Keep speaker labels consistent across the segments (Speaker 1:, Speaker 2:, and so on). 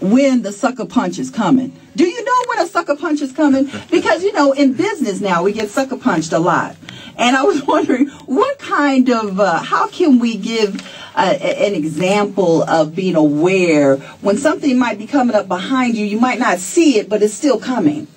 Speaker 1: when the sucker punch is coming. Do you know when a sucker punch is coming? Because, you know, in business now, we get sucker punched a lot. And I was wondering, what kind of, how can we give an example of being aware when something might be coming up behind you? You might not see it, but it's still coming.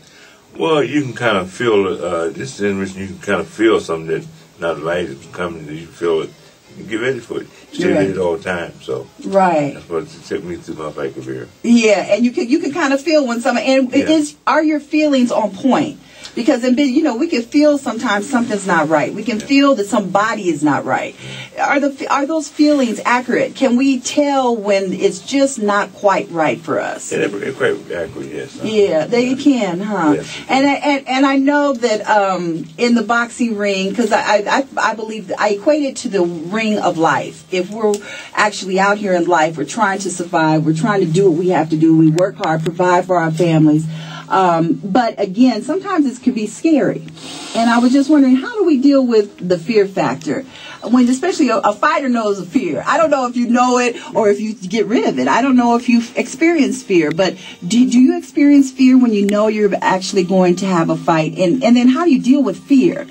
Speaker 2: Well, you can kind of feel, this generation, you can kind of feel something that's not right is coming, you feel it. You get ready for it. You stay ready all the time, so.
Speaker 1: Right.
Speaker 2: That's what it took me through my fight career.
Speaker 1: Yeah, and you can kind of feel when someone, and are your feelings on point? Because, you know, we can feel sometimes something's not right. We can feel that somebody is not right. Are those feelings accurate? Can we tell when it's just not quite right for us?
Speaker 2: Yeah, they're quite accurate, yes.
Speaker 1: Yeah, they can, huh?
Speaker 2: Yes.
Speaker 1: And I know that in the boxing ring, because I believe I equate it to the ring of life. If we're actually out here in life, we're trying to survive. We're trying to do what we have to do. We work hard, provide for our families. But again, sometimes it can be scary. And I was just wondering, how do we deal with the fear factor? When especially a fighter knows of fear. I don't know if you know it or if you get rid of it. I don't know if you've experienced fear, but do you experience fear when you know you're actually going to have a fight? And then how do you deal with fear?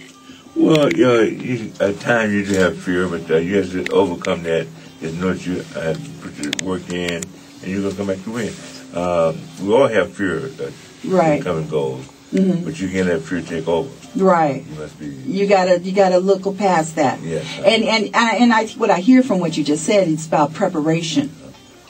Speaker 2: Well, at times you do have fear, but you have to overcome that. Just know that you have to put your work in, and you're going to come back to win. We all have fear.
Speaker 1: Right.
Speaker 2: Come and goes.
Speaker 1: Mm-hmm.
Speaker 2: But you can't let fear take over.
Speaker 1: Right.
Speaker 2: You must be.
Speaker 1: You gotta look past that.
Speaker 2: Yes.
Speaker 1: And what I hear from what you just said is about preparation.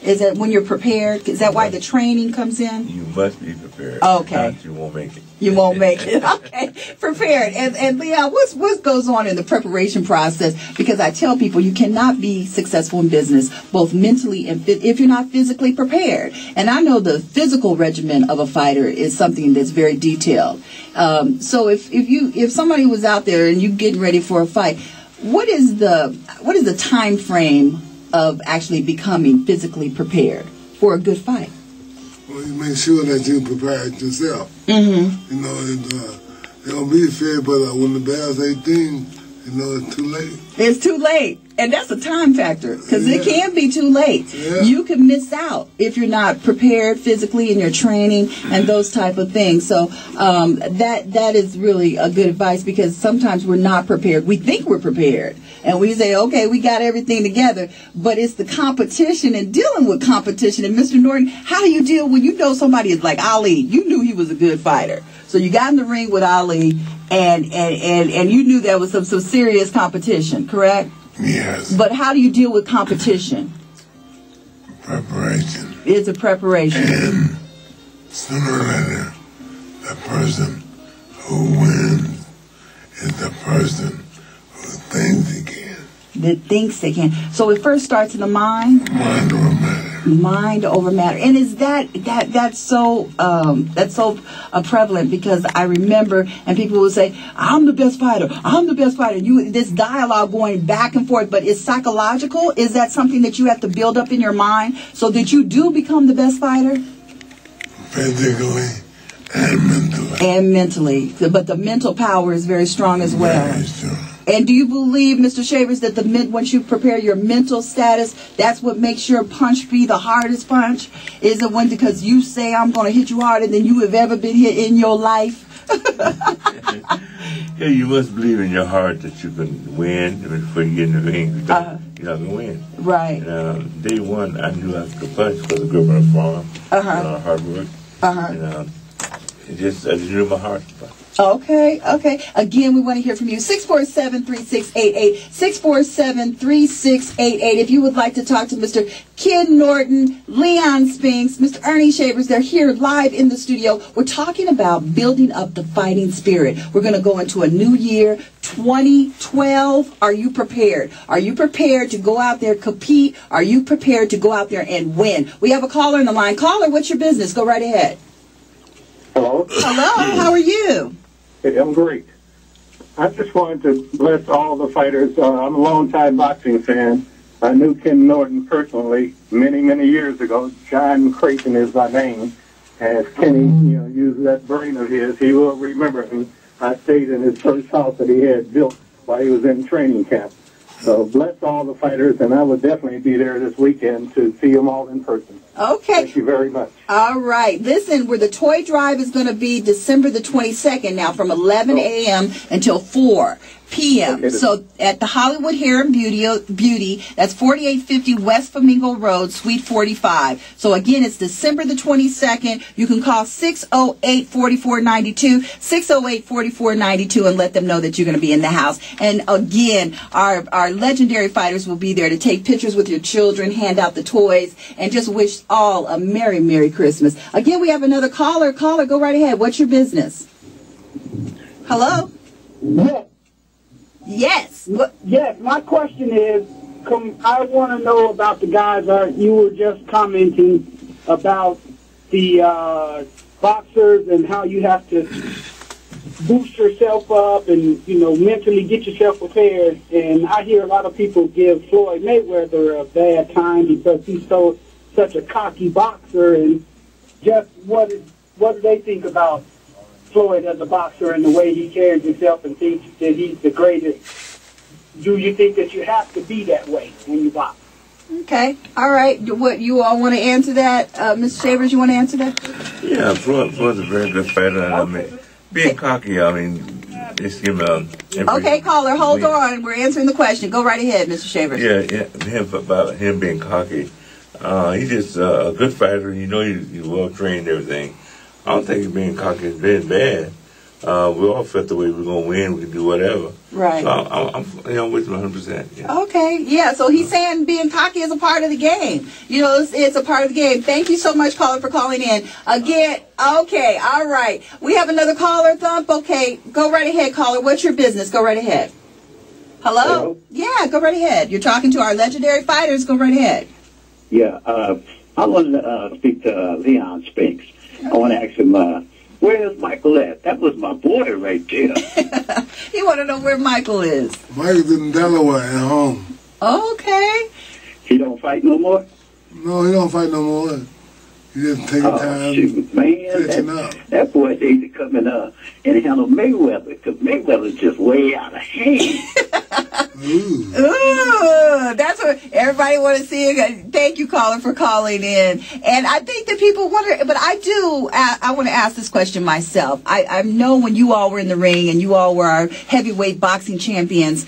Speaker 1: Is that when you're prepared? Is that why the training comes in?
Speaker 2: You must be prepared.
Speaker 1: Okay.
Speaker 2: You won't make it.
Speaker 1: You won't make it. Okay. Prepared. And Leon, what goes on in the preparation process? Because I tell people you cannot be successful in business, both mentally and if you're not physically prepared. And I know the physical regimen of a fighter is something that's very detailed. So if somebody was out there and you getting ready for a fight, what is the time frame of actually becoming physically prepared for a good fight?
Speaker 3: Well, you make sure that you prepared yourself.
Speaker 1: Mm-hmm.
Speaker 3: You know, it don't be fair, but when the bell's 18, you know, it's too late.
Speaker 1: It's too late. And that's a time factor, because it can be too late.
Speaker 3: Yeah.
Speaker 1: You can miss out if you're not prepared physically in your training and those type of things. So that is really a good advice, because sometimes we're not prepared. We think we're prepared, and we say, okay, we got everything together, but it's the competition and dealing with competition. And Mr. Norton, how do you deal when you know somebody is like Ali? You knew he was a good fighter. So you got in the ring with Ali, and you knew there was some serious competition, correct?
Speaker 3: Yes.
Speaker 1: But how do you deal with competition?
Speaker 3: Preparation.
Speaker 1: It's a preparation.
Speaker 3: And sooner or later, the person who wins is the person who thinks he can.
Speaker 1: That thinks they can. So it first starts in the mind.
Speaker 3: Mind over matter.
Speaker 1: Mind over matter. And is that's so prevalent, because I remember, and people will say, I'm the best fighter. I'm the best fighter. This dialogue going back and forth, but it's psychological. Is that something that you have to build up in your mind so that you do become the best fighter?
Speaker 3: Physically and mentally.
Speaker 1: And mentally. But the mental power is very strong as well.
Speaker 3: Very strong.
Speaker 1: And do you believe, Mr. Shavers, that once you prepare your mental status, that's what makes your punch be the hardest punch? Is it when, because you say I'm going to hit you harder than you have ever been hit in your life?
Speaker 2: Yeah, you must believe in your heart that you can win before you get in the ring. You're not going to win.
Speaker 1: Right.
Speaker 2: Day one, I knew I could punch because I grew up on a farm. Hard work. And I just knew my heart.
Speaker 1: Okay. Again, we want to hear from you. 647-3688. 647-3688. If you would like to talk to Mr. Ken Norton, Leon Spinks, Mr. Ernie Shavers, they're here live in the studio. We're talking about building up the fighting spirit. We're going to go into a new year, 2012. Are you prepared? Are you prepared to go out there, compete? Are you prepared to go out there and win? We have a caller in the line. Caller, what's your business? Go right ahead.
Speaker 4: Hello.
Speaker 1: Hello. How are you?
Speaker 4: Hey, I'm great. I just wanted to bless all the fighters. I'm a longtime boxing fan. I knew Ken Norton personally many, many years ago. John Creighton is my name. As Kenny, used that brain of his, he will remember me. I stayed in his first house that he had built while he was in training camp. So bless all the fighters, and I will definitely be there this weekend to see them all in person.
Speaker 1: Okay.
Speaker 4: Thank you very much.
Speaker 1: All right. Listen, where the toy drive is going to be December the 22nd now from 11 a.m. until 4 p.m.
Speaker 4: Okay,
Speaker 1: So at the Hollywood Hair and Beauty, that's 4850 West Flamingo Road, Suite 45. So again, it's December the 22nd. You can call 608-4492, 608-4492, and let them know that you're going to be in the house. And again, our legendary fighters will be there to take pictures with your children, hand out the toys, and just wish all a Merry, Merry Christmas. Again, we have another caller. Caller, go right ahead. What's your business? Hello? Yes.
Speaker 5: Yes, my question is, I want to know about the guys you were just commenting about the boxers and how you have to boost yourself up and, mentally get yourself prepared. And I hear a lot of people give Floyd Mayweather a bad time because he's such a cocky boxer. And just what do they think about Floyd as a boxer and the way he carries himself and thinks that he's the greatest? Do you think that you have to be that way when you box?
Speaker 1: Okay. All right. What, you all want to answer that? Mr. Shavers, you want to answer that?
Speaker 2: Yeah, Floyd's a very good fighter. I mean, being cocky, it's him.
Speaker 1: Okay, caller, hold on. We're answering the question. Go right ahead, Mr. Shavers.
Speaker 2: Yeah, about him being cocky. He's just a good fighter. He's well trained and everything. I don't think he's being cocky is very bad. We all felt the way we're going to win. We can do whatever.
Speaker 1: Right.
Speaker 2: So I'm with him 100%. Yeah.
Speaker 1: Okay. Yeah. So he's saying being cocky is a part of the game. It's a part of the game. Thank you so much, caller, for calling in. Again. Okay. All right. We have another caller, Thump. Okay. Go right ahead, caller. What's your business? Go right ahead. Hello? Yeah. Go right ahead. You're talking to our legendary fighters. Go right ahead.
Speaker 6: Yeah. I want to speak to Leon Spinks. I want to ask him, where's Michael at? That was my boy right there.
Speaker 1: You want to know where Michael is?
Speaker 3: Michael's in Delaware at home.
Speaker 1: Okay.
Speaker 6: He don't fight no more?
Speaker 3: No, he don't fight no more. He just taking time.
Speaker 6: Shoot, man, that boy needs to come in and handle Mayweather, because Mayweather's just way out of hand.
Speaker 1: Ooh, that's what everybody want to see. Thank you, caller, for calling in. And I think that people wonder, but I want to ask this question myself. I know when you all were in the ring and you all were our heavyweight boxing champions,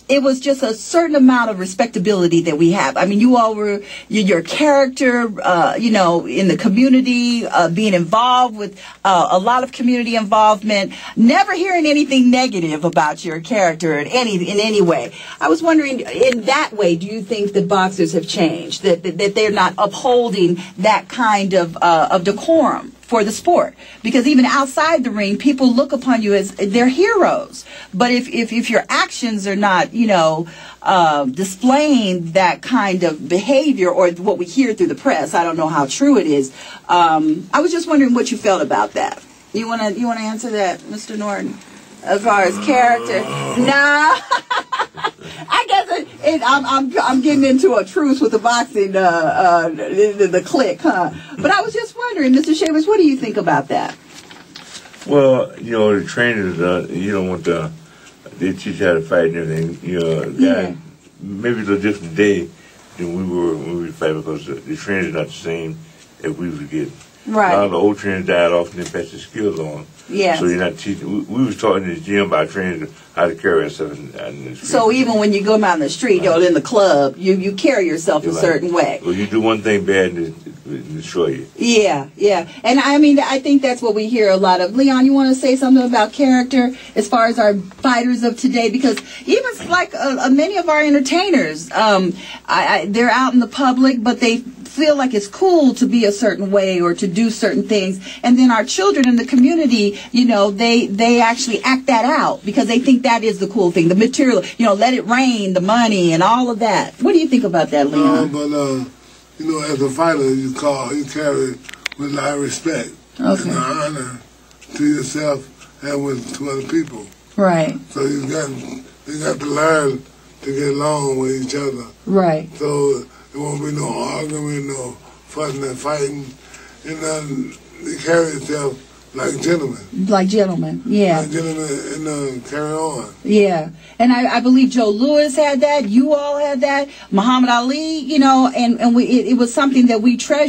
Speaker 1: it was just a certain amount of respectability that we have. I mean, you all were, your character, in the community, being involved with a lot of community involvement, never hearing anything negative about your character in any way. I was wondering, in that way, do you think that boxers have changed, that they're not upholding that kind of decorum for the sport? Because even outside the ring, people look upon you as they're heroes. But if your actions are not, displaying that kind of behavior, or what we hear through the press, I don't know how true it is. I was just wondering what you felt about that. You wanna answer that, Mr. Norton? As far as character, nah. I guess I'm getting into a truce with the boxing, the clique, huh? But I was just wondering, Mr. Shavers, what do you think about that?
Speaker 2: Well, the trainers, you don't want they teach you how to fight and everything. Maybe it's a different day than we were when we fight, because the trainers are not the same as we were getting.
Speaker 1: Right.
Speaker 2: A lot of the old trainers died off and they passed the skills on.
Speaker 1: Yeah.
Speaker 2: So you're not teaching. We was taught in the gym by trainers how to carry ourselves in the street.
Speaker 1: So even when you go out in the street, in the club, you carry yourself a certain way.
Speaker 2: Well, you do one thing bad and it destroy you. Yeah.
Speaker 1: And I think that's what we hear a lot of. Leon, you want to say something about character as far as our fighters of today? Because even like many of our entertainers, they're out in the public, but they feel like it's cool to be a certain way or to do certain things, and then our children in the community, they actually act that out because they think that is the cool thing, the material, let it rain, the money, and all of that. What do you think about that, Leon?
Speaker 3: As a fighter, you carry with a lot of respect and honor to yourself and to other people. Right. So you got to learn to get along with each other. Right. So there won't be no argument, no fussing and fighting. You carry yourself like gentlemen.
Speaker 1: Like gentlemen, yeah.
Speaker 3: Like gentlemen and carry on.
Speaker 1: Yeah. And I believe Joe Louis had that. You all had that. Muhammad Ali, you know, and it was something that we treasured.